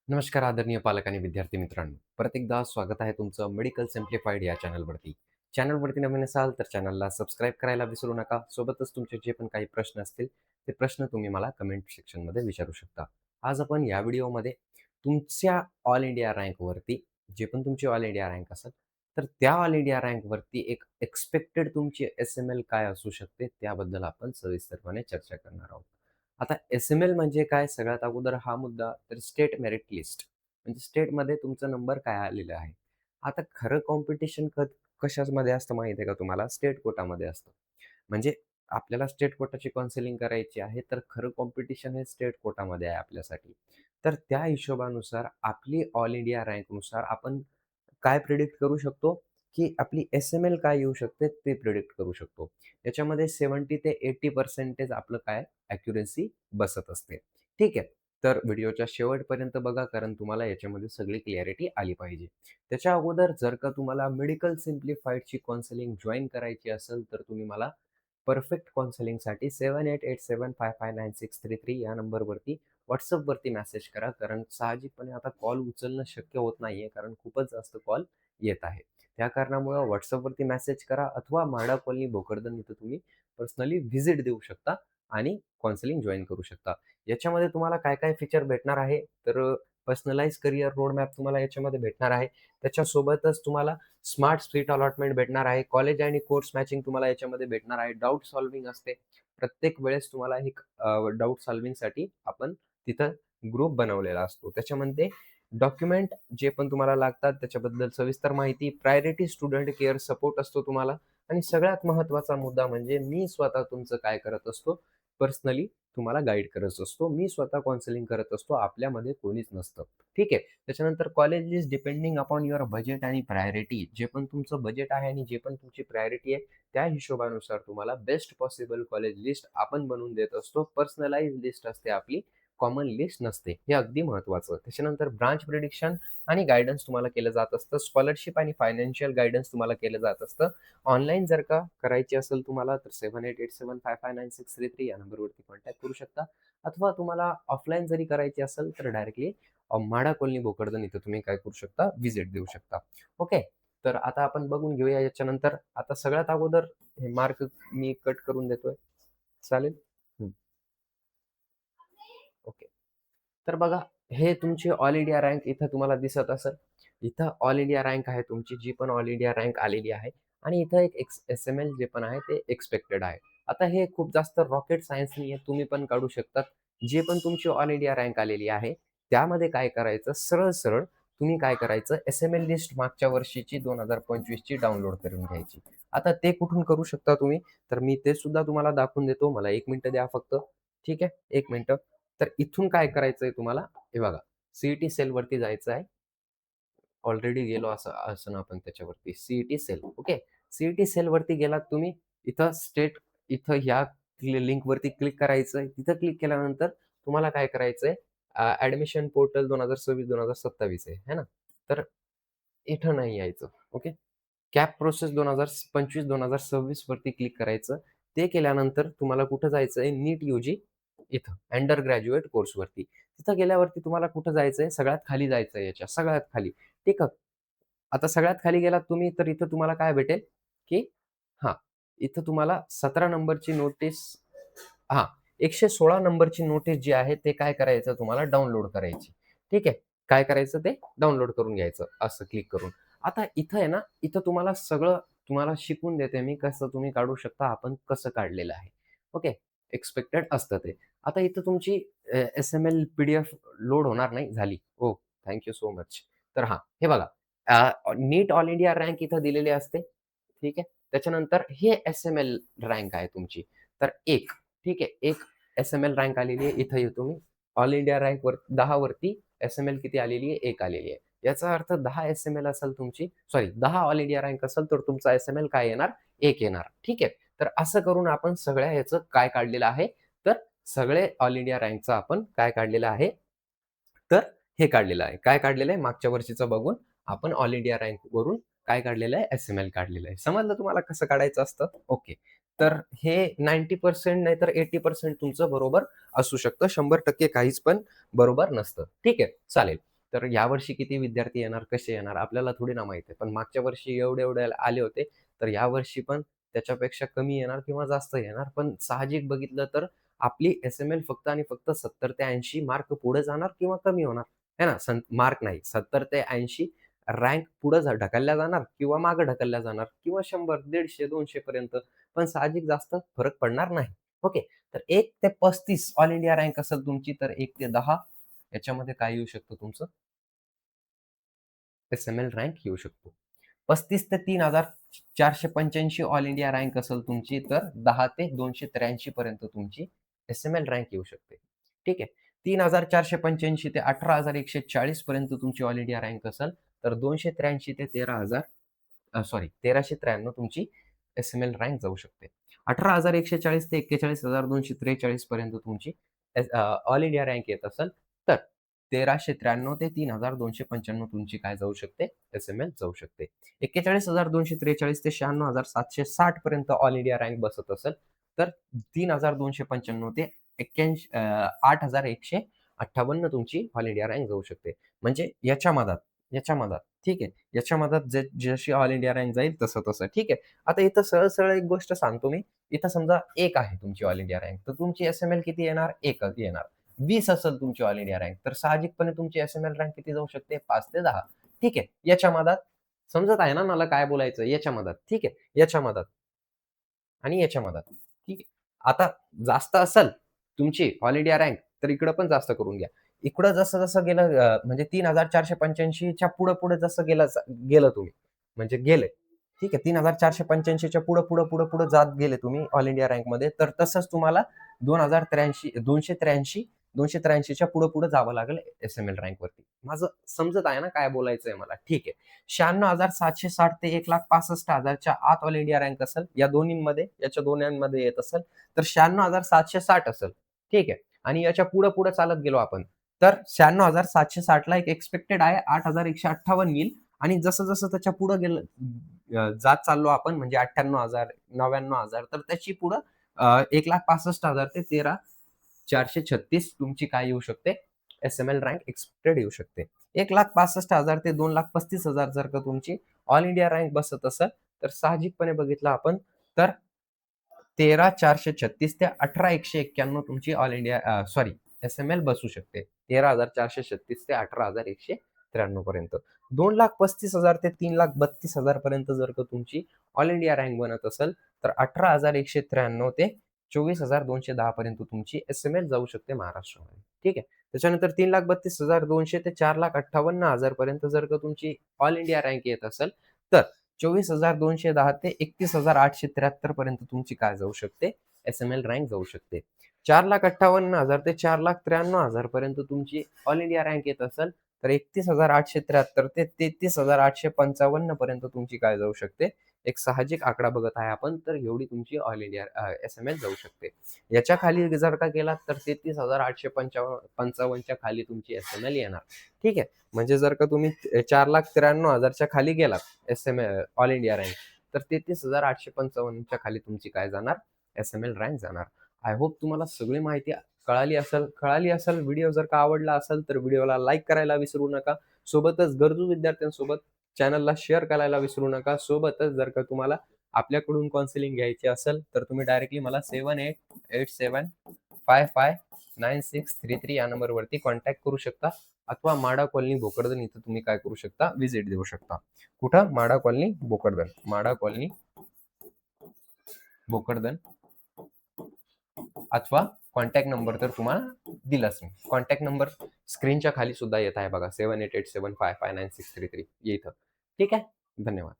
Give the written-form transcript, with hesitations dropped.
नमस्कार आदरणीय पालक आणि विद्यार्थी मित्रांनो. परत एकदा स्वागत आहे तुमचं मेडिकल सिम्प्लिफाईड या चॅनलवरती. चॅनलवरती नवीन असाल तर चॅनलला सबस्क्राईब करायला विसरू नका. सोबतच तुमचे जे पण काही प्रश्न असतील, ते प्रश्न तुम्ही मला कमेंट सेक्शनमध्ये विचारू शकता. आज आपण या व्हिडिओमध्ये तुमच्या ऑल इंडिया रँकवरती, जे पण तुमची ऑल इंडिया रँक असेल, तर त्या ऑल इंडिया रँकवरती एक एक्स्पेक्टेड तुमची एस-एम-एल काय असू शकते, त्याबद्दल आपण सविस्तरपणे चर्चा करणार आहोत. आता एस-एम-एल म्हणजे काय? सगळ्यात अगोदर हा मुद्दा तर स्टेट मेरिट लिस्ट म्हणजे स्टेटमध्ये तुमचा नंबर काय आलेला आहे. आता खरं कॉम्पिटिशन कशामध्ये असतं माहिती आहे का तुम्हाला? स्टेट कोटामध्ये असतं. म्हणजे आपल्याला स्टेट कोटाची काउन्सिलिंग करायची आहे, तर खरं कॉम्पिटिशन हे स्टेट कोटामध्ये आहे आपल्यासाठी. तर त्या हिशोबानुसार आपली ऑल इंडिया रँकनुसार आपण काय प्रिडिक्ट करू शकतो, की आपली एस-एम-एल काय येऊ शकते ते प्रिडिक्ट करू शकतो. याच्यामध्ये 70 ते 80% आपलं काय ॲक्युरसी बसत असते. ठीक आहे. तर व्हिडिओच्या शेवटपर्यंत बघा कारण तुम्हाला याच्यामध्ये सगळी क्लॅरिटी आली पाहिजे. त्याच्या अगोदर जर का तुम्हाला मेडिकल सिम्प्लिफाईडची काउन्सिलिंग जॉइन करायची असेल, तर तुम्ही मला परफेक्ट काउन्सिलिंगसाठी 7887559633 या नंबरवरती WhatsAppवरती मेसेज करा. कारण साहजिकपणे आता कॉल उचलणं शक्य होत नाहीये, कारण खूपच जास्त कॉल येत आहे. त्या कारणामुळं WhatsAppवरती मेसेज करा अथवा म्हाडा कॉलनी भोकरदन इथं तुम्ही पर्सनली व्हिजिट देऊ शकता आणि काउन्सिलिंग जॉइन करू शकता. याच्यामध्ये तुम्हाला काय-काय फीचर भेटणार आहे, तर पर्सनलाइज करियर रोडमॅप तुम्हाला याच्यामध्ये भेटणार आहे. त्याच्यासोबतच तुम्हाला स्मार्ट सीट अलॉटमेंट भेटणार आहे. कॉलेज आणि कोर्स मॅचिंग तुम्हाला याच्यामध्ये भेटणार आहे. डाउट सॉल्व्हिंग असते. प्रत्येक वेळेस तुम्हाला एक डाउट सॉल्व्हिंगसाठी आपण तिथं ग्रुप बनवलेला असतो. त्याच्यामध्ये डॉक्युमेंट जे पण तुम्हाला लागतात त्याच्याबद्दल सविस्तर माहिती, प्रायोरिटी स्टुडंट केअर सपोर्ट असतो तुम्हाला आणि सगळ्यात महत्त्वाचा मुद्दा म्हणजे मी स्वतः तुमचं काय करत असतो, पर्सनली तुम्हाला गाईड करत असतो. मी स्वतः काउन्सिलिंग करत असतो. आपल्यामध्ये कोणीच नसतं. ठीक आहे. त्याच्यानंतर college is depending upon your budget आणि प्रायोरिटी. जे पण तुमचं बजेट आहे आणि जे पण तुमची प्रायोरिटी आहे, त्या हिशोबानुसार तुम्हाला बेस्ट पॉसिबल कॉलेज लिस्ट आपण बनवून देत असतो. पर्सनलाइज लिस्ट असते आपली, कॉमन लिस्ट नसते. हे अगदी महत्त्वाचं. त्याच्यानंतर ब्रांच प्रिडिक्शन आणि गाईडन्स तुम्हाला केलं जात असतं. स्कॉलरशिप आणि फायनान्शियल गाईडन्स तुम्हाला केलं जात असतं. ऑनलाईन जर का करायची असेल तुम्हाला तर 7887559633 या नंबरवरती कॉन्टॅक्ट करू शकता अथवा तुम्हाला ऑफलाईन जरी करायची असेल तर डायरेक्टली म्हाडा कॉलनी भोकरदन इथं तुम्ही काय करू शकता, व्हिजिट देऊ शकता. ओके. तर आता आपण बघून घेऊया याच्यानंतर. आता सगळ्यात अगोदर हे मार्क मी कट करून देतोय. चालेल? हं. ओके. तर बघा, हे तुमची ऑल इंडिया रँक इथं तुम्हाला दिसत असेल. इथं ऑल इंडिया रँक आहे तुमची, जी पण ऑल इंडिया रँक आलेली आहे आणि इथं एक एस-एम-एल जे पण आहे ते एक्स्पेक्टेड आहे. आता हे खूप जास्त रॉकेट सायन्स नाहीये, तुम्ही पण काढू शकतात. जे पण तुमची ऑल इंडिया रँक आलेली आहे, त्यामध्ये काय करायचं, सरळ-सरळ तुम्ही काय करायचं, एस-एम-एल लिस्ट मागच्या वर्षीची 2025 ची डाउनलोड करून घ्यायची. आता ते कुठून करू शकता तुम्ही? तर मी ते सुद्धा तुम्हाला दाखवून देतो. मला 1 मिनिटं द्या फक्त. ठीक आहे? 1 मिनिटं. तर इथून काय करायचंय तुम्हाला, हे बघा, सी सेलवरती जायचं आहे. ऑलरेडी गेलो असं असं ना आपण त्याच्यावरती सी सेल. ओके. सी सेलवरती गेलात तुम्ही. इथं स्टेट इथं ह्या लिंकवरती क्लिक करायचंय. तिथं क्लिक केल्यानंतर तुम्हाला काय करायचंय, ॲडमिशन पोर्टल 2026-2027 आहे, है ना? तर इथं नाही यायचं. ओके. कॅप प्रोसेस 2025-2026 वरती क्लिक करायचं. ते केल्यानंतर तुम्हाला कुठं जायचंय, नीट यूजी इथं अंडर ग्रॅज्युएट कोर्सवरती. तिथं गेल्यावरती तुम्हाला कुठं जायचंय, सगळ्यात खाली जायचंय याच्या सगळ्यात खाली. ठीक आहे. आता सगळ्यात खाली गेलात तुम्ही, तर इथं तुम्हाला काय भेटेल, की हां, इथं तुम्हाला 17 नंबरची नोटीस हां, 116 नंबरची नोटीस जी आहे, ते काय करायचं तुम्हाला डाउनलोड करायची. ठीक आहे. काय करायचं ते डाउनलोड करून घ्यायचं असं क्लिक करून. आता इथं आहे ना, इथं तुम्हाला सगळं तुम्हाला शिकवून देते मी कसं तुम्ही काढू शकता, आपण कसं काढलेलं आहे. ओके. एक्स्पेक्टेड असतं ते. आता इथं तुमची एस-एम-एल पी-डी-एफ लोड होणार नाही झाली. ओह! Thank so much. तर हां, हे बघा, नीट ऑल इंडिया रँक इथं दिलेली असते. ठीक आहे. त्याच्यानंतर हे एस-एम-एल रँक आहे तुमची. तर 1 ठीक आहे. 1 एस-एम-एल रँक आलेली आहे. इथं येतो मी. ऑल इंडिया रँकवर 10 वरती एस-एम-एल किती आलेली आहे? 1 आलेली आहे. याचा अर्थ 10 एस-एम-एल असेल तुमची, सॉरी 10 ऑल इंडिया रँक असेल, तर तुमचा एस-एम-एल काय येणार? 1 येणार. ठीक आहे. तर असं करून आपण सगळ्या ह्याचं काय काढलेलं आहे, तर सगळे ऑल इंडिया रँकचं आपण काय काढलेलं आहे, तर हे काढलेलं आहे. काय काढलेलं आहे? मागच्या वर्षीचं बघून आपण ऑल इंडिया रँकवरून काय काढलेलं आहे? एस-एम-एल काढलेलं आहे. समजलं तुम्हाला कसं काढायचं असतं? ओके. तर हे 90% नाहीतर 80% तुमचं बरोबर असू शकतं. 100% काहीच पण बरोबर नसतं. ठीक आहे, चालेल. तर यावर्षी किती विद्यार्थी येणार, कसे येणार आपल्याला थोडी ना माहिती आहे. पण मागच्या वर्षी एवढे आले होते, तर यावर्षी पण त्याच्यापेक्षा कमी येणार किंवा जास्त येणार. पण साहजिक बघितलं तर आपली एस-एम-एल फक्त आणि फक्त 70 ते 80 मार्क पुढे जाणार किंवा कमी होणार. आहे ना? मार्क नाही 70 ते 80 रँक पुढे ढकलल्या जाणार किंवा मागे ढकलल्या जाणार किंवा 100, 150, 200 पर्यंत. पण साहजिक जास्त फरक पडणार नाही. ओके. तर 1 ते 35 ऑल इंडिया रँक असेल तुमची, तर 1 ते 10 याच्यामध्ये काय येऊ शकतं तुमचं? एस-एम-एल रँक येऊ शकतो. 35 ते 3485 ऑल इंडिया रँक असेल तुमची, तर 10 ते 283 पर्यंत तुमची एस-एम-एल रँक येऊ शकते. ठीक आहे. 3485 ते 18140 पर्यंत तुमची ऑल इंडिया रँक असेल, तर 283 ते 13,000 तुमची एस-एम-एल रँक जाऊ शकते. 18,140 ते 41,243 पर्यंत तुमची ऑल इंडिया रँक येत असेल, तर 1,393 ते 3,295 तुमची काय जाऊ शकते? एस-एम-एल जाऊ शकते. 41,243 ते 96,760 पर्यंत ऑल इंडिया रँक बसत असेल, तर 3,295 ते 8,158 तुमची ऑल इंडिया रँक जाऊ शकते. म्हणजे याच्या मधात ठीक आहे. याच्या मधात जशी ऑल इंडिया रँक जाईल तसं-तसं. ठीक आहे. आता इथं सरळ-सरळ एक गोष्ट सांगतो मी. इथं समजा 1 आहे तुमची ऑल इंडिया रँक, तर तुमची एस-एम-एल किती येणार? 1 येणार. 20 असेल तुमची ऑल इंडिया रँक, तर साहजिकपणे तुमची एस-एम-एल रँक किती जाऊ शकते? 5 ते 10. ठीक आहे. याच्या मधात समजत आहे ना मला काय बोलायचं? याच्या मधात. ठीक आहे. याच्या मधात आणि याच्या मधात. ठीक आहे. आता जास्त असेल तुमची ऑल इंडिया रँक, तर इकडं पण जास्त करून घ्या. इकडं जसं-जसं गेलं म्हणजे 3,485 च्या पुढं-पुढं जसं गेलं तुम्ही, म्हणजे गेले. ठीक आहे. 3,485 च्या पुढं जात गेले तुम्ही ऑल इंडिया रँकमध्ये, तर तसंच तुम्हाला 283 च्या पुढं जावं लागेल एस-एम-एल रँकवरती. माझं समजत आहे ना काय बोलायचंय मला? ठीक आहे. 96,760 ते 1,65,000 च्या आत ऑल इंडिया रँक असेल, या दोन्हींमध्ये, याच्या दोन्हींमध्ये येत असेल, तर 96,760 असेल. ठीक आहे. आणि याच्या पुढे चालत गेलो आपण, तर 96,760 ला एक एक्स्पेक्टेड आहे 8,158 येईल आणि जसं-जसं त्याच्या पुढे गेलं जात चाललो आपण म्हणजे 98,000, 99,000 तर त्याची पुढं 1,65,000 ते 13,436 तुमची काय येऊ शकते? एस-एम-एल रँक एक्स्पेक्टेड येऊ शकते. 1,65,000 ते 2,35,000 जर का तुमची ऑल इंडिया रँक बसत असेल, तर साहजिकपणे बघितलं आपण तर 13,436 ते 18,191 तुमची ऑल इंडिया सॉरी एस-एम-एल बसू शकते. 13,436 ते 18,193 पर्यंत. 2,35,000 ते 3,32,000 पर्यंत जर का तुमची ऑल इंडिया रँक बनत असेल, तर 18,193 ते 24,210 पर्यंत तुमची एस-एम-एल जाऊ शकते महाराष्ट्रामध्ये. ठीक आहे. त्याच्यानंतर 3,32,200 ते 4,58,000 पर्यंत जर का तुमची ऑल इंडिया रँक येत असेल, तर 24,210 ते 31,873 पर्यंत तुमची काय जाऊ शकते? एस-एम-एल रँक जाऊ शकते. 4,58,000 ते 4,93,000 पर्यंत तुमची ऑल इंडिया रँक येत असेल, तर 31,873 ते 33,855 पर्यंत तुमची काय जाऊ शकते? एक साहजिक आकडा बघत आहे आपण, तर एवढी तुमची ऑल इंडिया एस-एम-एल जाऊ शकते. याच्या खाली जर का गेलात, तर 33,855 च्या खाली तुमची एस-एम-एल येणार. ठीक आहे. म्हणजे जर का तुम्ही 4,93,000 च्या खाली गेलात ऑल इंडिया रँक, तर 33,855 च्या खाली तुमची काय जाणार? एस-एम-एल रँक जाणार. आय होप तुम्हाला सगळी माहिती कळाली असेल. व्हिडिओ जर का आवडला असेल, तर व्हिडिओला लाईक करायला विसरू नका. सोबतच गरजू विद्यार्थ्यांसोबत चॅनलला शेअर करायला विसरू नका. सोबतच जर का तुम्हाला आपल्याकडून काउन्सिलिंग घ्यायची असेल, तर तुम्ही डायरेक्टली मला 7887559633 या नंबरवरती कॉन्टॅक्ट करू शकता अथवा माडा कॉलनी भोकरदन इथं तुम्ही काय करू शकता? व्हिजिट देऊ शकता. कुठं? माडा कॉलनी भोकरदन. माडा कॉलनी भोकरदन अथवा कॉन्टॅक्ट नंबर तर तुम्हाला दिलाच मी. कॉन्टॅक्ट नंबर स्क्रीनच्या खाली सुद्धा येत आहे बघा 7887559633 इथं. ठीक आहे. धन्यवाद.